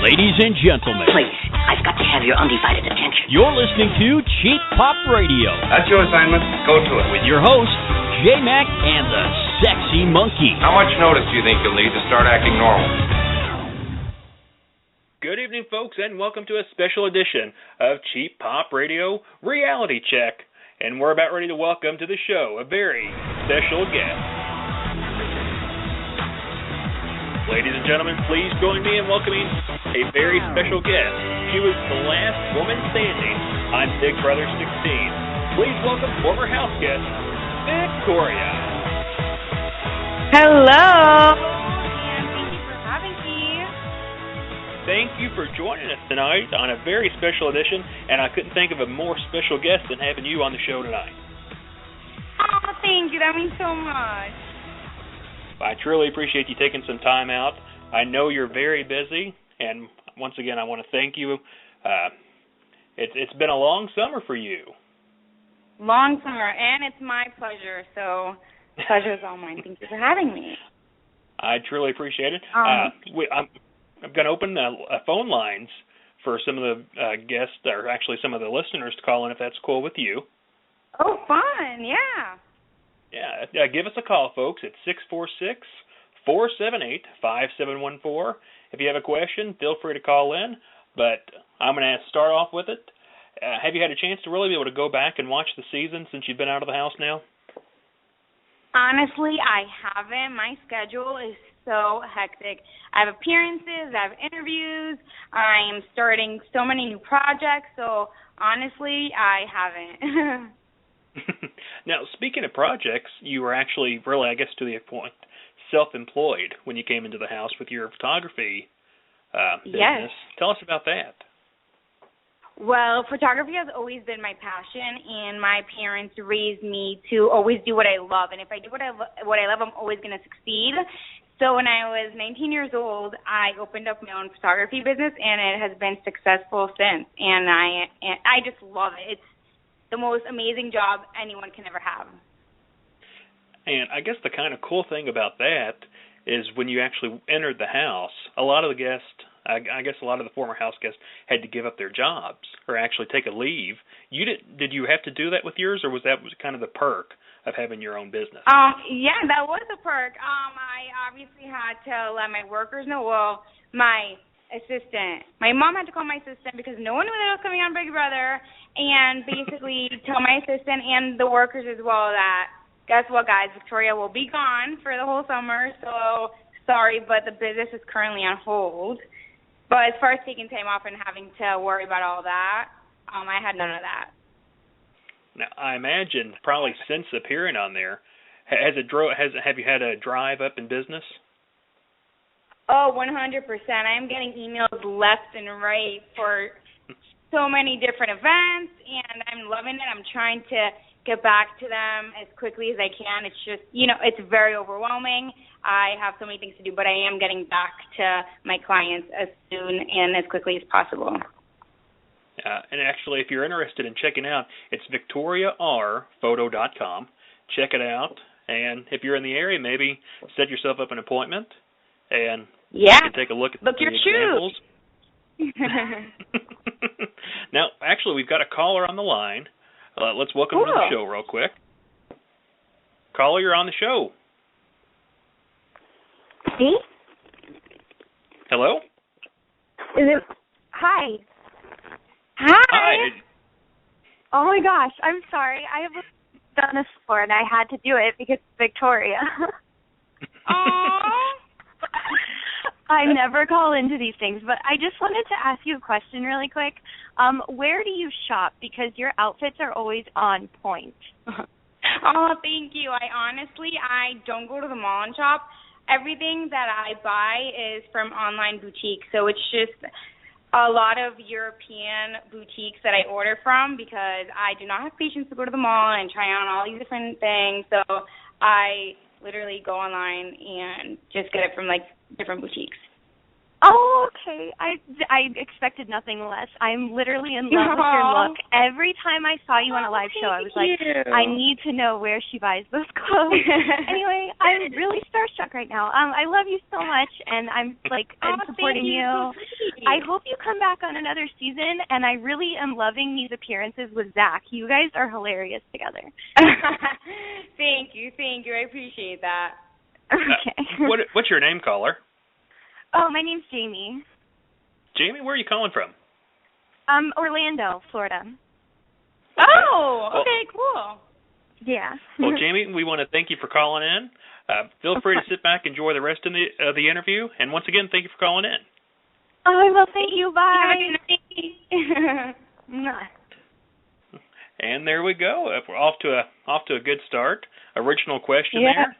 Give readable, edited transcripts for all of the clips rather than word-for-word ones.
Ladies and gentlemen. Please, I've got to have your undivided attention. You're listening to Cheap Pop Radio. That's your assignment. Go to it. With your host, J-Mac and the Sexy Monkey. How much notice do you think you'll need to start acting normal? Good evening, folks, and welcome to a special edition of Cheap Pop Radio Reality Check. And we're about ready to welcome to the show a very special guest. Ladies and gentlemen, please join me in welcoming a very special guest. She was the last woman standing on Big Brother 16. Please welcome former house guest, Victoria. Hello. And thank you for having me. Thank you for joining us tonight on a very special edition, and I couldn't think of a more special guest than having you on the show tonight. Oh, thank you. That means so much. I truly appreciate you taking some time out. I know you're very busy, and once again, I want to thank you. It's been a long summer for you. Long summer, and it's my pleasure, so the pleasure is all mine. Thank you for having me. I truly appreciate it. I'm going to open the phone lines for some of the guests, or actually some of the listeners to call in if that's cool with you. Oh, fun, yeah. Yeah, give us a call, folks, at 646-478-5714. If you have a question, feel free to call in, but I'm going to start off with it. Have you had a chance to really be able to go back and watch the season since you've been out of the house now? Honestly, I haven't. My schedule is so hectic. I have appearances, I have interviews, I am starting so many new projects, so honestly, I haven't. Now, speaking of projects, you were actually really, I guess, to the point, self-employed when you came into the house with your photography business. Yes. Tell us about that. Well, photography has always been my passion, and my parents raised me to always do what I love. And if I do what I love, I'm always going to succeed. So when I was 19 years old, I opened up my own photography business, and it has been successful since. And I just love it. It's the most amazing job anyone can ever have. And I guess the kind of cool thing about that is when you actually entered the house, a lot of the guests, I guess a lot of the former house guests had to give up their jobs or actually take a leave. Did you have to do that with yours, or was that kind of the perk of having your own business? Yeah, that was a perk. I obviously had to let my workers know. Well, my assistant. My mom had to call my assistant because no one knew that I was coming on Big Brother, and basically tell my assistant and the workers as well that, guess what, guys, Victoria will be gone for the whole summer, so sorry, but the business is currently on hold. But as far as taking time off and having to worry about all that, I had none of that. Now, I imagine probably since appearing on there, have you had a drive up in business? Oh, 100%. I am getting emails left and right for so many different events, and I'm loving it. I'm trying to get back to them as quickly as I can. It's just, it's very overwhelming. I have so many things to do, but I am getting back to my clients as soon and as quickly as possible. And actually, if you're interested in checking out, it's victoriarphoto.com. Check it out, and if you're in the area, maybe set yourself up an appointment, and you can take a look at the examples. Now, actually, we've got a caller on the line. Let's welcome her to the show real quick. Caller, you're on the show. Hey? Hello? Is it? Hi. Hi. Oh my gosh, I'm sorry. I have done this before, and I had to do it because it's Victoria. Aww. I never call into these things, but I just wanted to ask you a question really quick. Where do you shop? Because your outfits are always on point. Oh, thank you. I don't go to the mall and shop. Everything that I buy is from online boutiques, so it's just a lot of European boutiques that I order from because I do not have patience to go to the mall and try on all these different things, so I literally go online and just get it from, different boutiques. Oh, okay. I expected nothing less. I'm literally in love with your look. Every time I saw you on a live show, I was like, I need to know where she buys those clothes. Anyway, I'm really sorry starstruck right now. I love you so much, and I'm supporting you. I hope you come back on another season, and I really am loving these appearances with Zach. You guys are hilarious together. Thank you. I appreciate that. Okay. What's your name, caller? Oh, my name's Jamie. Jamie, where are you calling from? Orlando, Florida. Oh, okay, cool. Yeah. Well, Jamie, we want to thank you for calling in. Feel free to sit back, enjoy the rest of the interview, and once again, thank you for calling in. Oh, well, thank you. Bye. And there we go. We're off to a good start. Original question there.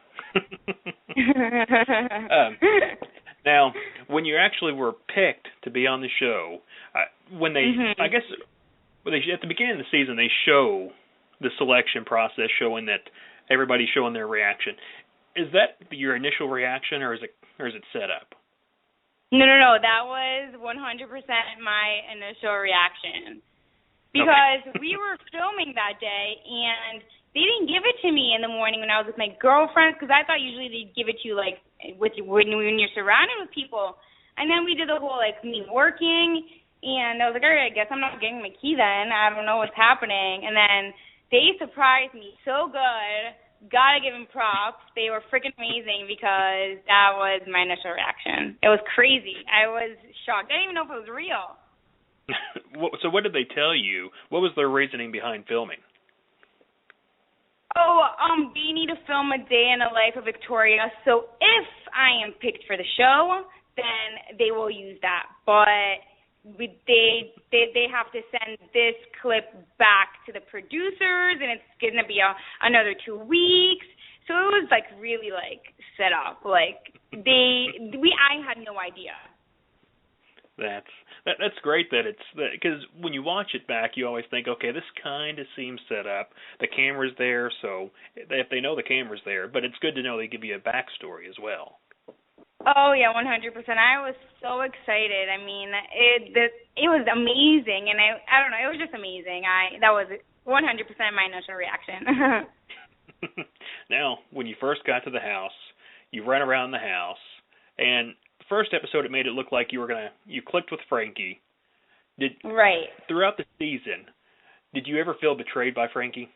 Now, when you actually were picked to be on the show, when they, I guess, at the beginning of the season, they show the selection process, showing that everybody's showing their reaction. Is that your initial reaction, or is it set up? No. That was 100% my initial reaction. Because we were filming that day, and they didn't give it to me in the morning when I was with my girlfriends, because I thought usually they'd give it to you, like, when you're surrounded with people. And then we did the whole, like, me working, and I was like, all right, I guess I'm not getting my key then. I don't know what's happening. And then they surprised me so good. Gotta give them props. They were freaking amazing, because that was my initial reaction. It was crazy. I was shocked. I didn't even know if it was real. So what did they tell you? What was their reasoning behind filming? Oh, they need to film a day in the life of Victoria. So if I am picked for the show, then they will use that. But they have to send this clip back to the producers, and it's going to be another 2 weeks. So it was like really like set up. Like I had no idea. That's great that it's because when you watch it back, you always think, okay, this kind of seems set up. The camera's there, so if they know the camera's there, but it's good to know they give you a backstory as well. Oh yeah, 100%. I was so excited. I mean, it was amazing, and I don't know, it was just amazing. That was 100% my initial reaction. Now, when you first got to the house, you ran around the house, and first episode, it made it look like you clicked with Frankie. Right. Throughout the season, did you ever feel betrayed by Frankie?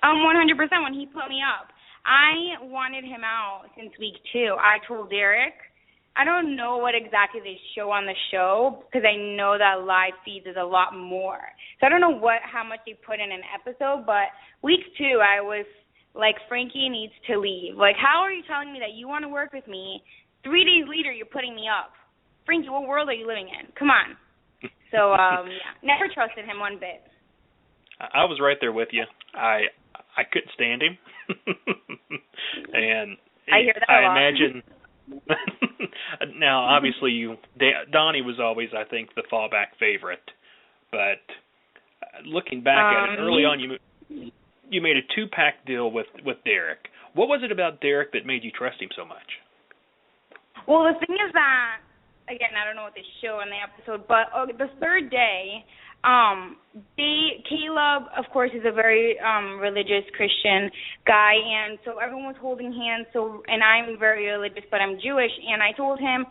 100% when he put me up. I wanted him out since week 2. I told Derek, I don't know what exactly they show on the show, because I know that live feeds is a lot more. So I don't know how much they put in an episode, but week 2, I was like, Frankie needs to leave. Like, how are you telling me that you want to work with me? 3 days later, you're putting me up. Frankie, what world are you living in? Come on. So, never trusted him one bit. I was right there with you. I couldn't stand him. And I hear that a lot. Imagine. Now, obviously, Donnie was always, I think, the fallback favorite. But looking back at it, early on, you made a 2-pack deal with Derek. What was it about Derek that made you trust him so much? Well, the thing is that, again, I don't know what they show in the episode, but the third day, Caleb, of course, is a very religious Christian guy, and so everyone was holding hands. And I'm very religious, but I'm Jewish, and I told him,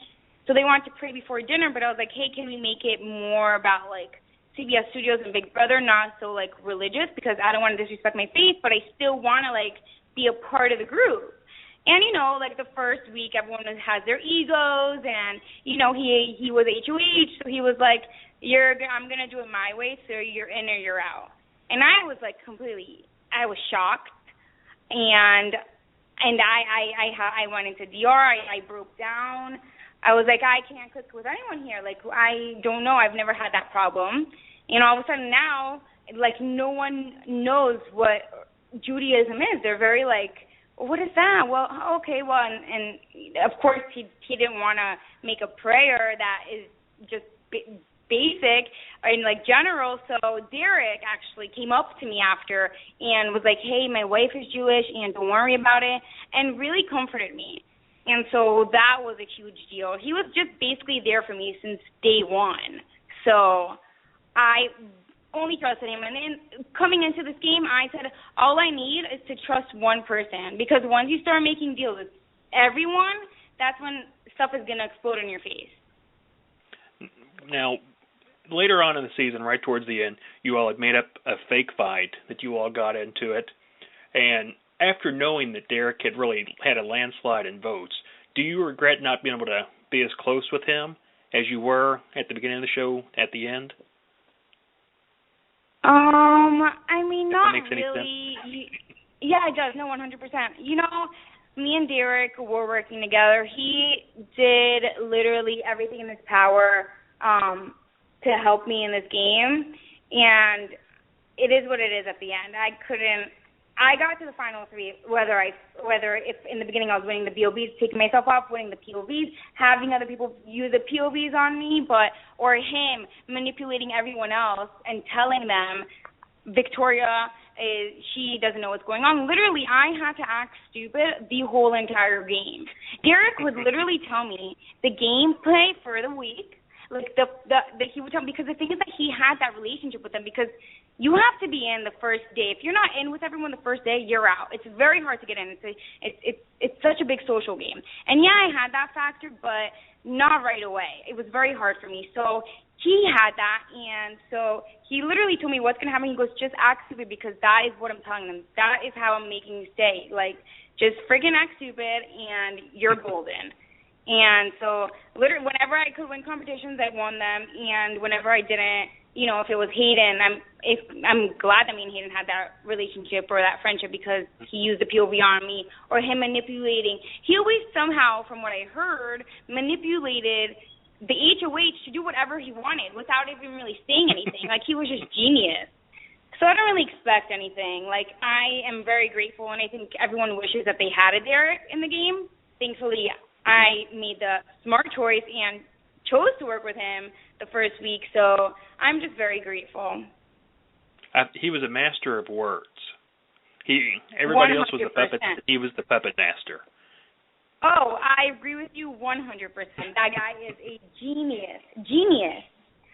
so they wanted to pray before dinner, but I was like, hey, can we make it more about like CBS Studios and Big Brother, not so like religious, because I don't want to disrespect my faith, but I still want to like be a part of the group. And, you know, like the first week, everyone has their egos, and, you know, he was HOH, so he was like, I'm going to do it my way, so you're in or you're out. And I was like I was shocked, and I went into DR, I broke down. I was like, I can't cook with anyone here. Like, I don't know, I've never had that problem. And all of a sudden now, like, no one knows what Judaism is. They're very like, what is that? Well, okay, well, and of course he didn't want to make a prayer that is just basic and like general. So Derek actually came up to me after and was like, hey, my wife is Jewish and don't worry about it, and really comforted me. And so that was a huge deal. He was just basically there for me since day one. So I only trusted him. And then coming into this game, I said, all I need is to trust one person. Because once you start making deals with everyone, that's when stuff is going to explode in your face. Now, later on in the season, right towards the end, you all had made up a fake fight that you all got into it. And after knowing that Derek had really had a landslide in votes, do you regret not being able to be as close with him as you were at the beginning of the show at the end? I mean, not that makes any really. Sense? Yeah, it does. No, 100%. You know, me and Derek were working together. He did literally everything in his power to help me in this game, and it is what it is at the end. I got to the final three, whether if in the beginning I was winning the BOBs, taking myself off, winning the POVs, having other people use the POVs on me, or him manipulating everyone else and telling them Victoria she doesn't know what's going on. Literally, I had to act stupid the whole entire game. Derek would literally tell me the gameplay for the week. Like he would tell me, because the thing is that he had that relationship with them, because you have to be in the first day. If you're not in with everyone the first day, you're out. It's very hard to get in. It's such a big social game. And yeah, I had that factor, but not right away. It was very hard for me. So he had that, and so he literally told me what's going to happen. He goes, just act stupid, because that is what I'm telling them. That is how I'm making you stay. Like, just freaking act stupid, and you're golden. And so literally whenever I could win competitions, I won them. And whenever I didn't, you know, if it was Hayden, I'm glad that me and Hayden had that relationship or that friendship, because he used the POV on me, or him manipulating. He always somehow, from what I heard, manipulated the HOH to do whatever he wanted without even really saying anything. Like, he was just genius. So I don't really expect anything. Like, I am very grateful, and I think everyone wishes that they had a Derek in the game. Thankfully, I made the smart choice and chose to work with him the first week, so I'm just very grateful. He was a master of words. Everybody 100%. Else was a puppet. He was the puppet master. Oh, I agree with you 100%. That guy is a genius. Genius.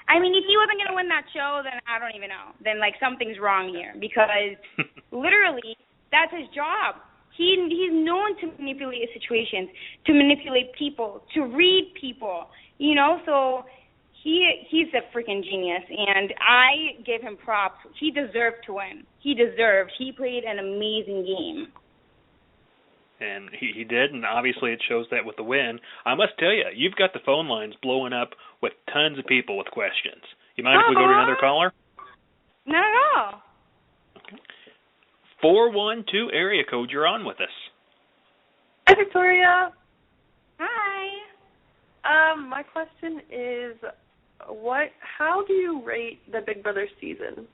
I mean, if he wasn't going to win that show, then I don't even know. Then, like, something's wrong here, because literally that's his job. He's known to manipulate situations, to manipulate people, to read people, you know. So he's a freaking genius, and I give him props. He deserved to win. He played an amazing game. And he did, and obviously it shows that with the win. I must tell you, you've got the phone lines blowing up with tons of people with questions. You mind if we go to another caller? Not at all. 412 area code, you're on with us. Hi, Victoria. Hi. My question is, how do you rate the Big Brother season?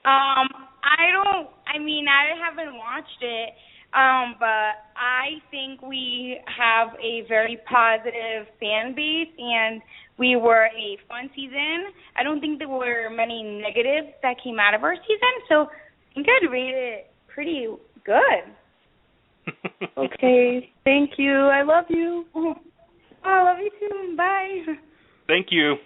I haven't watched it, but I think we have a very positive fan base, and we were a fun season. I don't think there were many negatives that came out of our season, so I think I'd rate it pretty good. Okay, thank you. I love you. Oh, I love you too. Bye. Thank you.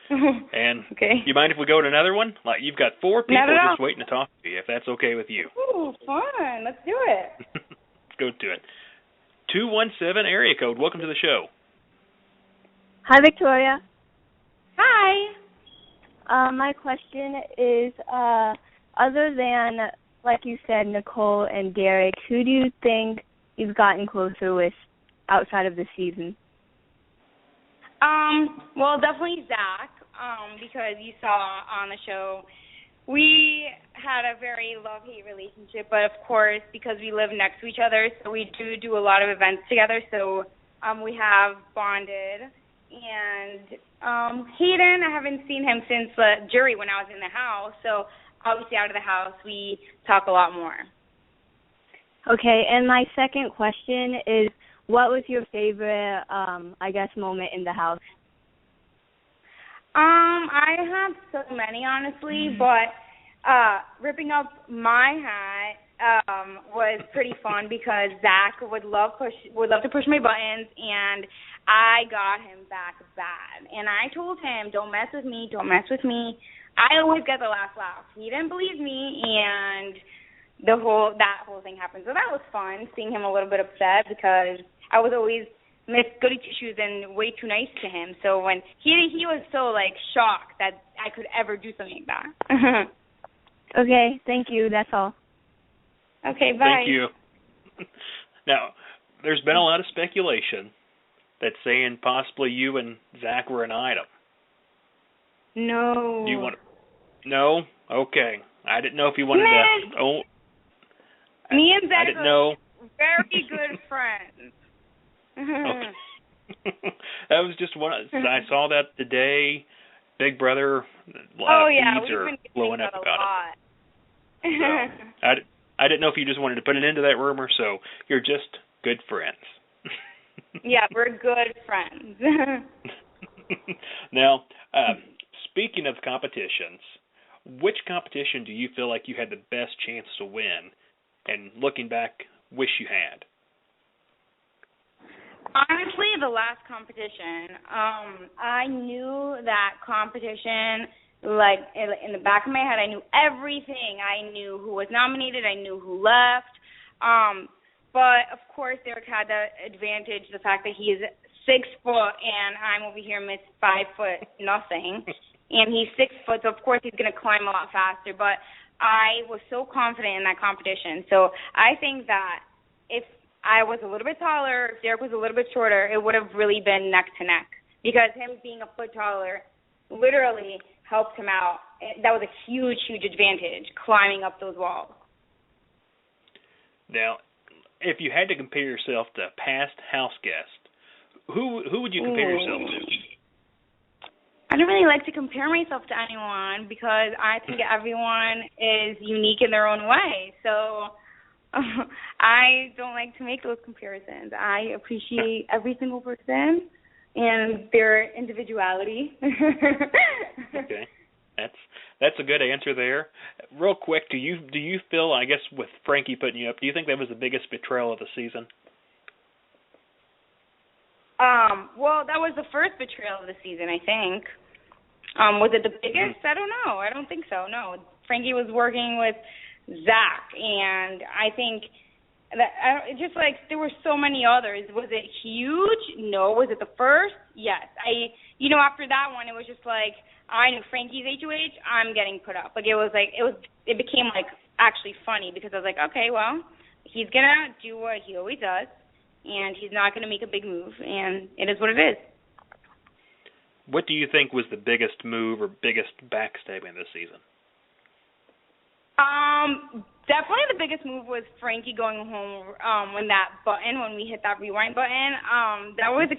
And okay. You mind if we go to another one? Like, you've got 4 people just waiting to talk to you, if that's okay with you. Ooh, fun. Let's do it. Let's go to it. 217 area code. Welcome to the show. Hi, Victoria. Hi. My question is, other than, like you said, Nicole and Derek, who do you think you've gotten closer with outside of the season? Well, definitely Zach, because you saw on the show we had a very love-hate relationship, but of course, because we live next to each other, so we do a lot of events together, so we have bonded. And Hayden, I haven't seen him since the jury when I was in the house, so obviously out of the house we talk a lot more. Okay, and my second question is, what was your favorite, moment in the house? I have so many, honestly, but ripping up my hat was pretty fun because Zach would love to push my buttons, and I got him back bad. And I told him, don't mess with me, don't mess with me. I always get the last laugh. He didn't believe me, and that whole thing happened. So that was fun, seeing him a little bit upset because I was always Miss Goody Two-Shoes and way too nice to him. So when he was so like shocked that I could ever do something like that. Okay, thank you. That's all. Okay, bye. Thank you. Now, there's been a lot of speculation that's saying possibly you and Zach were an item. No. Do you want to? No? Okay. I didn't know if you wanted to. Oh. Me and Zach I didn't know. are very good friends. Okay. That was just one. I saw that today. Big Brother feeds are blowing up about it. So, I didn't know if you just wanted to put an end to that rumor, so you're just good friends. Yeah, we're good friends. Now, speaking of competitions, which competition do you feel like you had the best chance to win, and looking back, wish you had? Honestly, the last competition, I knew that competition, like, in the back of my head. I knew everything. I knew who was nominated. I knew who left. But, of course, Derek had the advantage, the fact that he is 6 foot, and I'm over here, Miss 5 foot nothing. And he's 6 foot, so, of course, he's going to climb a lot faster. But I was so confident in that competition. So I think that if I was a little bit taller, if Derek was a little bit shorter, it would have really been neck to neck. Because him being a foot taller literally helped him out. That was a huge, huge advantage, climbing up those walls. Now, if you had to compare yourself to a past house guest, who would you compare yourself to? I don't really like to compare myself to anyone because I think everyone is unique in their own way. So I don't like to make those comparisons. I appreciate every single person and their individuality. Okay. That's a good answer there. Real quick, do you feel, I guess, with Frankie putting you up, do you think that was the biggest betrayal of the season? Well, that was the first betrayal of the season, I think. Was it the biggest? I don't know. I don't think so. No. Frankie was working with Zach, and I think that just like there were so many others. Was it huge? No. Was it the first? Yes. After that one, it was just like I knew Frankie's HOH. I'm getting put up. Like it became like actually funny because I was like, okay, well, he's gonna do what he always does, and he's not gonna make a big move, and it is what it is. What do you think was the biggest move or biggest backstabbing this season? Definitely the biggest move was Frankie going home when we hit that rewind button. That was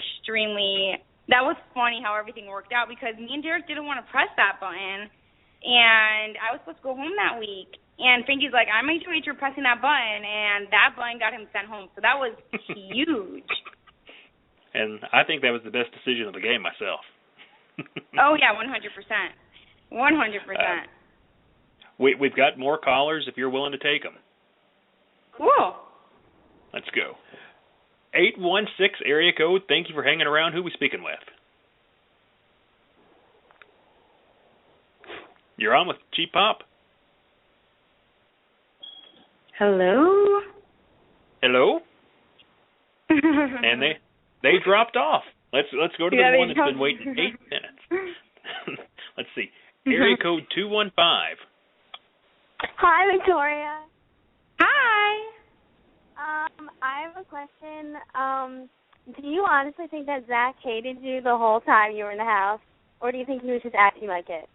funny how everything worked out because me and Derek didn't want to press that button, and I was supposed to go home that week. And Frankie's like, I'm HOH, you're pressing that button, and that button got him sent home. So that was huge. And I think that was the best decision of the game myself. Oh, yeah, 100%. 100%. We've got more callers if you're willing to take them. Cool. Let's go. 816 area code. Thank you for hanging around. Who are we speaking with? You're on with Cheap Pop. Hello? Hello? And they dropped off. Let's go to the one that's been waiting 8 minutes. Let's see. Area code 215. Hi, Victoria. Hi. I have a question. Do you honestly think that Zach hated you the whole time you were in the house, or do you think he was just acting like it?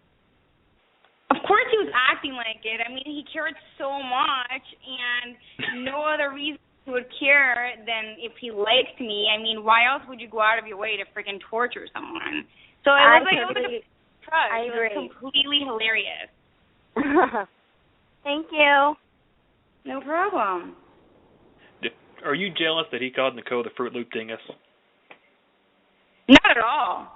Of course he was acting like it. I mean, he cared so much, and no other reason he would care than if he liked me. I mean, why else would you go out of your way to freaking torture someone? So it was like a crush. I agree. It was completely hilarious. Thank you. No problem. Are you jealous that he called Nicole the Fruit Loop Dingus? Not at all.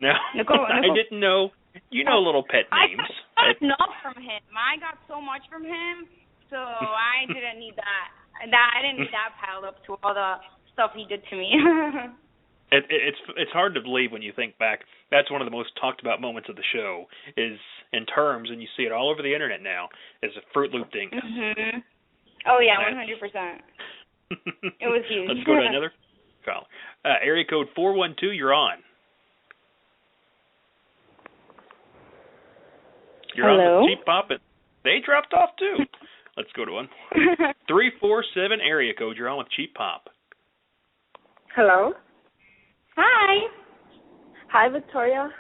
No, Nicole. I didn't know. You know little pet names. I got enough from him. I got so much from him. so I didn't need that. I didn't need that piled up to all the stuff he did to me. It's hard to believe when you think back. That's one of the most talked about moments of the show is in terms, and you see it all over the internet now, is a Fruit Loop dink. Mm-hmm. Oh yeah, 100%. It was huge. Let's go to another call. Area code 412. You're on. You're Hello? on with Cheap Pop. They dropped off too. Let's go to one. 347 area code. You're on with Cheap Pop. Hello? Hi. Hi, Victoria.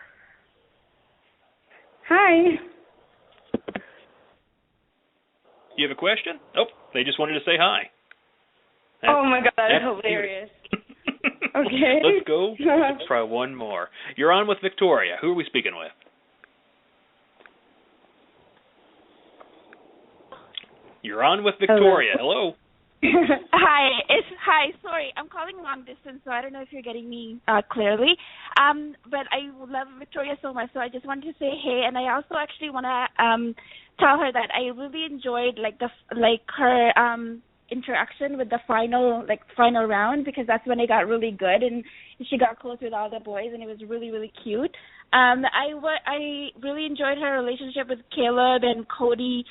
Hi. You have a question? Oh, they just wanted to say hi. Oh my God, that's hilarious. Okay. Let's go. Let's try one more. You're on with Victoria. Who are we speaking with? You're on with Victoria. Hello. Hi. Sorry, I'm calling long distance, so I don't know if you're getting me clearly. But I love Victoria so much, so I just wanted to say hey, and I also actually want to tell her that I really enjoyed her interaction with the final round, because that's when it got really good and she got close with all the boys and it was really, really cute. I really enjoyed her relationship with Caleb and Cody.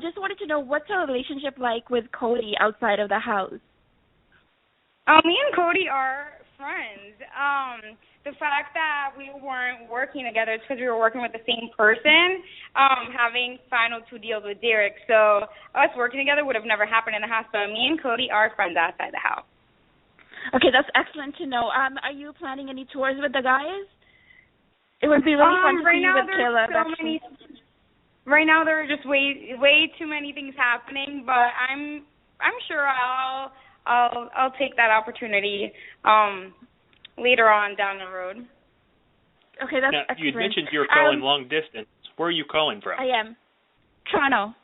Just wanted to know, what's her relationship like with Cody outside of the house? Me and Cody are friends. The fact that we weren't working together is because we were working with the same person, having final 2 deals with Derek. So us working together would have never happened in the house, but me and Cody are friends outside the house. Okay, that's excellent to know. Are you planning any tours with the guys? It would be really fun to see you with Caleb. Right now there are just way too many things happening, but I'm sure I'll take that opportunity later on down the road. Okay, that's now, excellent. You mentioned you were calling long distance. Where are you calling from? I am. Toronto.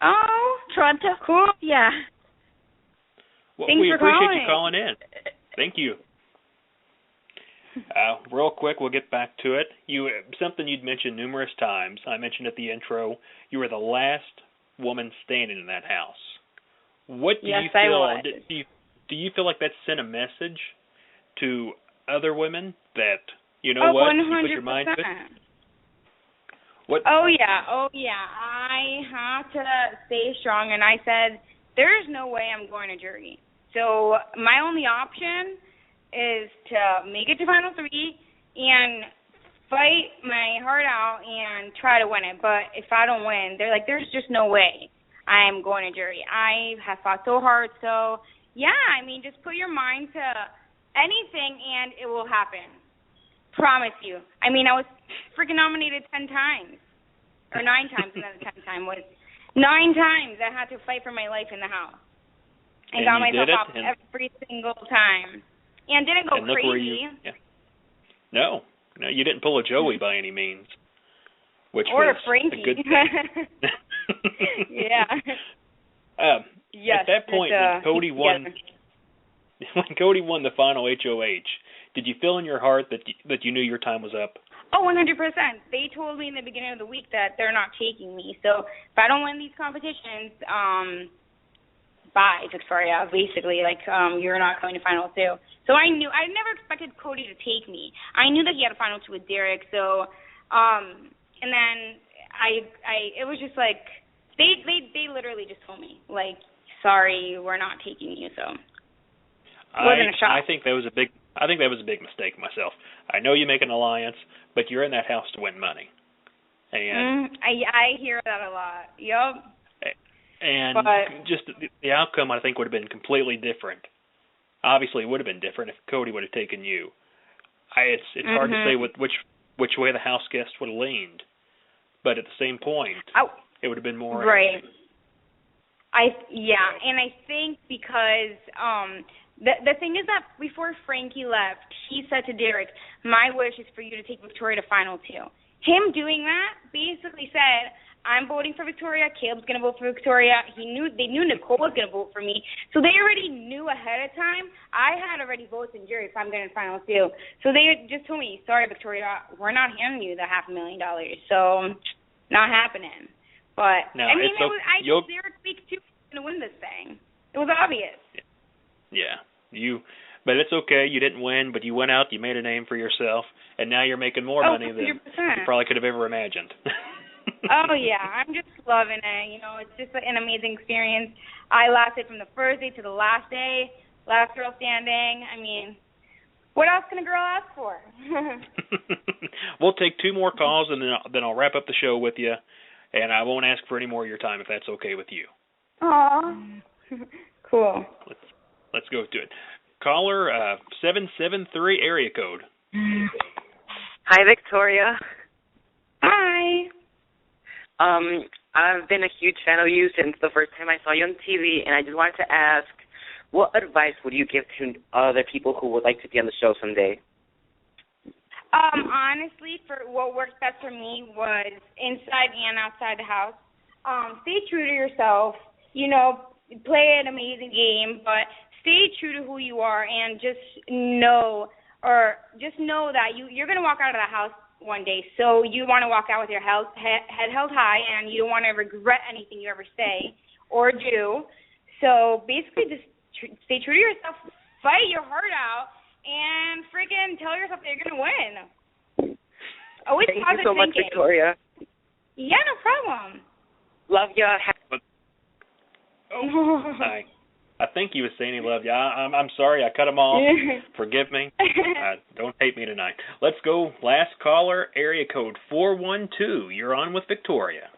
Oh, Toronto. Cool. Yeah. Well, Thanks we for appreciate you calling in. Thank you. Real quick, we'll get back to it. Something you'd mentioned numerous times. I mentioned at the intro, you were the last woman standing in that house. What do you feel? I was. Do you feel like that sent a message to other women that, you know what, 100%. you put your mind to it? What? Oh yeah. I have to stay strong, and I said there's no way I'm going to jury. So my only option is to make it to Final 3 and fight my heart out and try to win it. But if I don't win, they're like, there's just no way I'm going to jury. I have fought so hard. So, yeah, I mean, just put your mind to anything and it will happen. Promise you. I mean, I was freaking nominated 10 times. Or 9 times, and then the 10th time was 9 times I had to fight for my life in the house. And got myself off every single time. And didn't go crazy. No, you didn't pull a Joey by any means. Or a Frankie. A good thing. Yeah. Yes. At that point, when Cody won the final HOH, did you feel in your heart that you knew your time was up? Oh, 100%. They told me in the beginning of the week that they're not taking me. So if I don't win these competitions, bye, Victoria, basically. You're not going to Final 2. So I never expected Cody to take me. I knew that he had a Final 2 with Derek. So, and then it was just like, they literally just told me, sorry, we're not taking you. So it wasn't a shock. I think that was a big mistake myself. I know you make an alliance, but you're in that house to win money. And I hear that a lot. Yep. And just the outcome, I think, would have been completely different. Obviously, it would have been different if Cody would have taken you. It's hard to say which way the house guest would have leaned, but at the same point, it would have been more right. And I think because the thing is that before Frankie left, he said to Derek, "My wish is for you to take Victoria to Final 2." Him doing that basically said, I'm voting for Victoria, Caleb's going to vote for Victoria. They knew Nicole was going to vote for me. So they already knew ahead of time. I had already votes in jury if I'm going to Final 2. So they just told me, sorry, Victoria, we're not handing you the $500,000. So not happening. But No, I mean, it's I knew 0-2 was going to win this thing. It was obvious. Yeah, but it's okay. You didn't win, but you went out, you made a name for yourself, and now you're making more money than you probably could have ever imagined. Oh, yeah. I'm just loving it. You know, it's just an amazing experience. I lasted from the first day to the last day, last girl standing. I mean, what else can a girl ask for? We'll take 2 more calls, and then I'll wrap up the show with you, and I won't ask for any more of your time if that's okay with you. Aw. Cool. Let's go to it. Caller 773 area code. Hi, Victoria. Hi. I've been a huge fan of you since the first time I saw you on TV, and I just wanted to ask, what advice would you give to other people who would like to be on the show someday? Honestly, for what worked best for me was inside and outside the house. Stay true to yourself. You know, play an amazing game, but stay true to who you are, and just know that you're going to walk out of the house one day. So you want to walk out with your head held high, and you don't want to regret anything you ever say or do. So basically, just stay true to yourself, fight your heart out, and freaking tell yourself that you're going to win. Always Thank positive you so much, thinking. Victoria. Yeah, no problem. Love ya. I think he was saying he loved you. I'm sorry, I cut him off. Forgive me. Don't hate me tonight. Let's go. Last caller, area code 412. You're on with Victoria.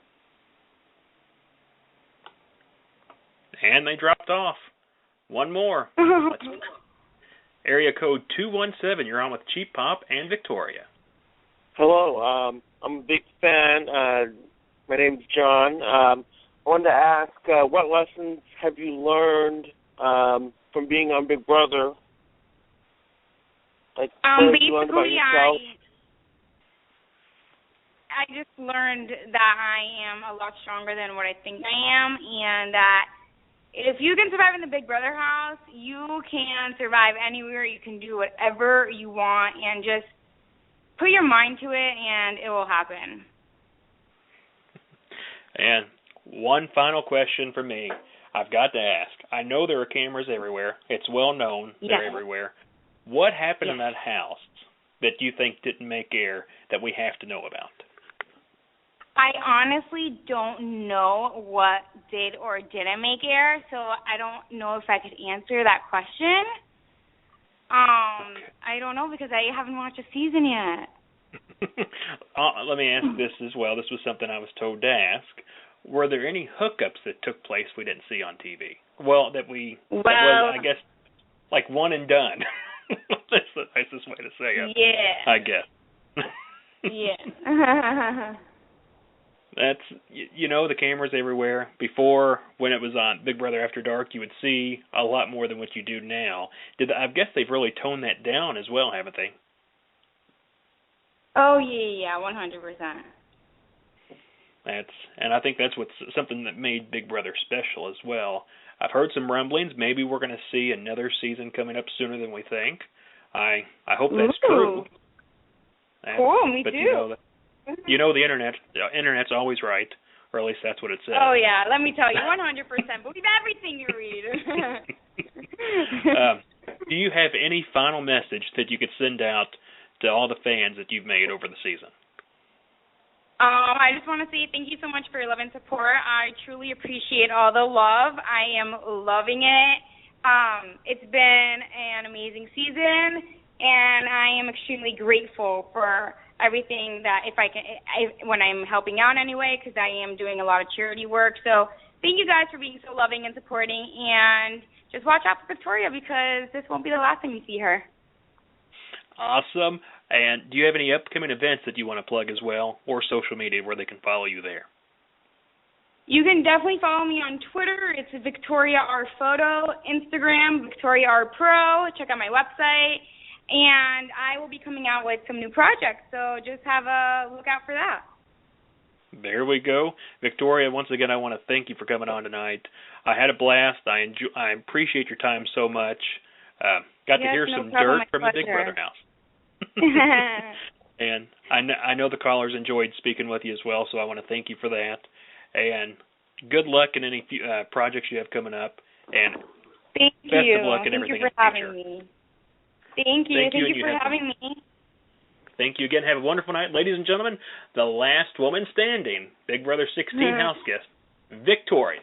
And they dropped off. One more. Area code 217. You're on with Cheap Pop and Victoria. Hello. I'm a big fan. My name's John. I wanted to ask, what lessons have you learned from being on Big Brother? Like, what have you learned about yourself? I just learned that I am a lot stronger than what I think I am, and that if you can survive in the Big Brother house, you can survive anywhere. You can do whatever you want, and just put your mind to it, and it will happen. And one final question for me. I've got to ask. I know there are cameras everywhere. It's well known they're everywhere. What happened in that house that you think didn't make air that we have to know about? I honestly don't know what did or didn't make air, so I don't know if I could answer that question. I don't know because I haven't watched a season yet. Let me ask this as well. This was something I was told to ask. Were there any hookups that took place we didn't see on TV? Well, that was, I guess, like one and done. That's the nicest way to say it. Yeah. I guess. Yeah. That's, you know, the cameras everywhere. Before, when it was on Big Brother After Dark, you would see a lot more than what you do now. I guess they've really toned that down as well, haven't they? Oh, yeah, 100%. And I think that's what's something that made Big Brother special as well. I've heard some rumblings. Maybe we're going to see another season coming up sooner than we think. I hope that's true. Cool, me but too. You know the internet's always right, or at least that's what it says. Oh yeah, let me tell you, 100%. Believe everything you read. Do you have any final message that you could send out to all the fans that you've made over the season? I just want to say thank you so much for your love and support. I truly appreciate all the love. I am loving it. It's been an amazing season, and I am extremely grateful for everything that when I'm helping out anyway, because I am doing a lot of charity work. So thank you guys for being so loving and supporting, and just watch out for Victoria because this won't be the last time you see her. Awesome. And do you have any upcoming events that you want to plug as well, or social media where they can follow you there? You can definitely follow me on Twitter. It's Victoria R Photo. Instagram, Victoria R Pro. Check out my website. And I will be coming out with some new projects, so just have a look out for that. There we go. Victoria, once again, I want to thank you for coming on tonight. I had a blast. I appreciate your time so much. Got to hear some dirt from the Big Brother house. And I know the callers enjoyed speaking with you as well, so I want to thank you for that. And good luck in any projects you have coming up. And Thank best you. of luck in Thank everything you for in the having future. me. Thank you. Thank you for having me. Thank you again. Have a wonderful night. Ladies and gentlemen, the last woman standing, Big Brother 16 house guest, Victoria.